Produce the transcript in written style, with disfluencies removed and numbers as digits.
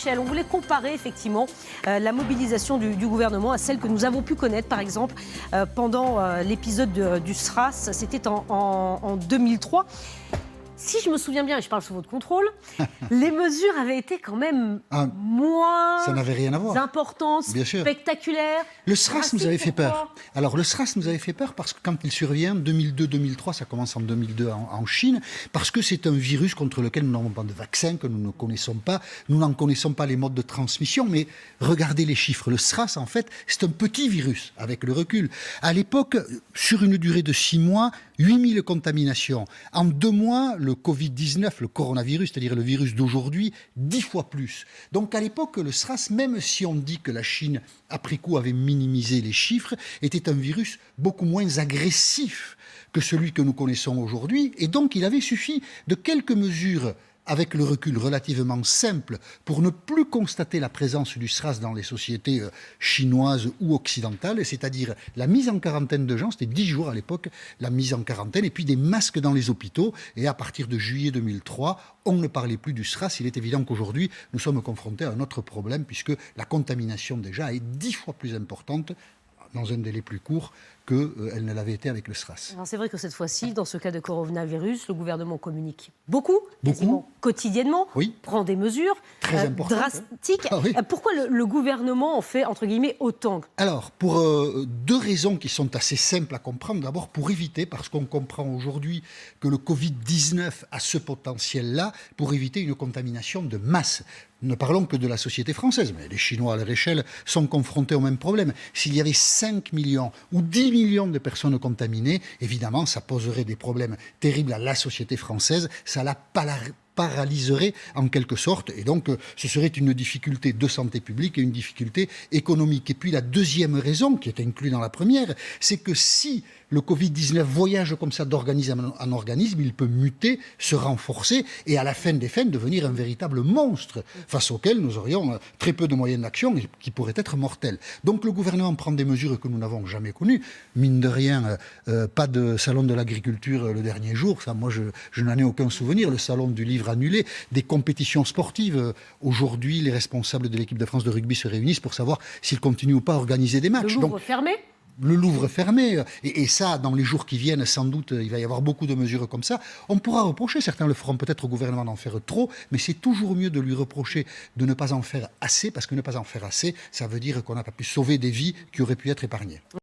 l'échelle. On voulait comparer effectivement la mobilisation du gouvernement à celle que nous avons pu connaître, par exemple, pendant l'épisode du SRAS. C'était en 2003. Si je me souviens bien, et je parle sous votre contrôle, les mesures avaient été quand même moins ça n'avait rien à voir. importantes, Bien sûr. spectaculaires. Le SRAS nous avait fait peur. Alors le SRAS nous avait fait peur parce que quand il survient, 2002-2003, ça commence en 2002 en Chine, parce que c'est un virus contre lequel nous n'avons pas de vaccin, que nous ne connaissons pas. Nous n'en connaissons pas les modes de transmission, mais regardez les chiffres. Le SRAS, en fait, c'est un petit virus avec le recul. À l'époque, sur une durée de 6 mois, 8000 contaminations. En 2 mois, le Covid-19, le coronavirus, c'est-à-dire le virus d'aujourd'hui, 10 fois plus. Donc à l'époque, le SRAS, même si on dit que la Chine, après coup, avait minimisé les chiffres, était un virus beaucoup moins agressif que celui que nous connaissons aujourd'hui. Et donc il avait suffi de quelques mesures avec le recul relativement simple, pour ne plus constater la présence du SRAS dans les sociétés chinoises ou occidentales, c'est-à-dire la mise en quarantaine de gens, c'était 10 jours à l'époque, la mise en quarantaine, et puis des masques dans les hôpitaux. Et à partir de juillet 2003, on ne parlait plus du SRAS. Il est évident qu'aujourd'hui, nous sommes confrontés à un autre problème, puisque la contamination déjà est 10 fois plus importante dans un délai plus court qu'elle ne l'avait été avec le SRAS. C'est vrai que cette fois-ci, dans ce cas de coronavirus, le gouvernement communique beaucoup. Quasiment quotidiennement, oui. Prend des mesures drastiques. Ah, oui. Pourquoi le gouvernement en fait, entre guillemets, autant? Alors, pour 2 raisons qui sont assez simples à comprendre. D'abord, pour éviter, parce qu'on comprend aujourd'hui que le Covid-19 a ce potentiel-là, pour éviter une contamination de masse. Ne parlons que de la société française, mais les Chinois à leur échelle sont confrontés au même problème. S'il y avait 5 millions ou 10 millions de personnes contaminées, évidemment, ça poserait des problèmes terribles à la société française. Ça la paralyserait en quelque sorte, et donc ce serait une difficulté de santé publique et une difficulté économique. Et puis la deuxième raison, qui est inclue dans la première, c'est que si le Covid-19 voyage comme ça d'organisme en organisme, il peut muter, se renforcer et à la fin des fins devenir un véritable monstre face auquel nous aurions très peu de moyens d'action et qui pourraient être mortels. Donc le gouvernement prend des mesures que nous n'avons jamais connues. Mine de rien, pas de salon de l'agriculture le dernier jour, ça moi je n'en ai aucun souvenir. Le salon du livre annulé, des compétitions sportives. Aujourd'hui, les responsables de l'équipe de France de rugby se réunissent pour savoir s'ils continuent ou pas à organiser des matchs. Le Louvre fermé ? Le Louvre fermé, et ça, dans les jours qui viennent, sans doute, il va y avoir beaucoup de mesures comme ça. On pourra reprocher, certains le feront peut-être au gouvernement d'en faire trop, mais c'est toujours mieux de lui reprocher de ne pas en faire assez, parce que ne pas en faire assez, ça veut dire qu'on n'a pas pu sauver des vies qui auraient pu être épargnées.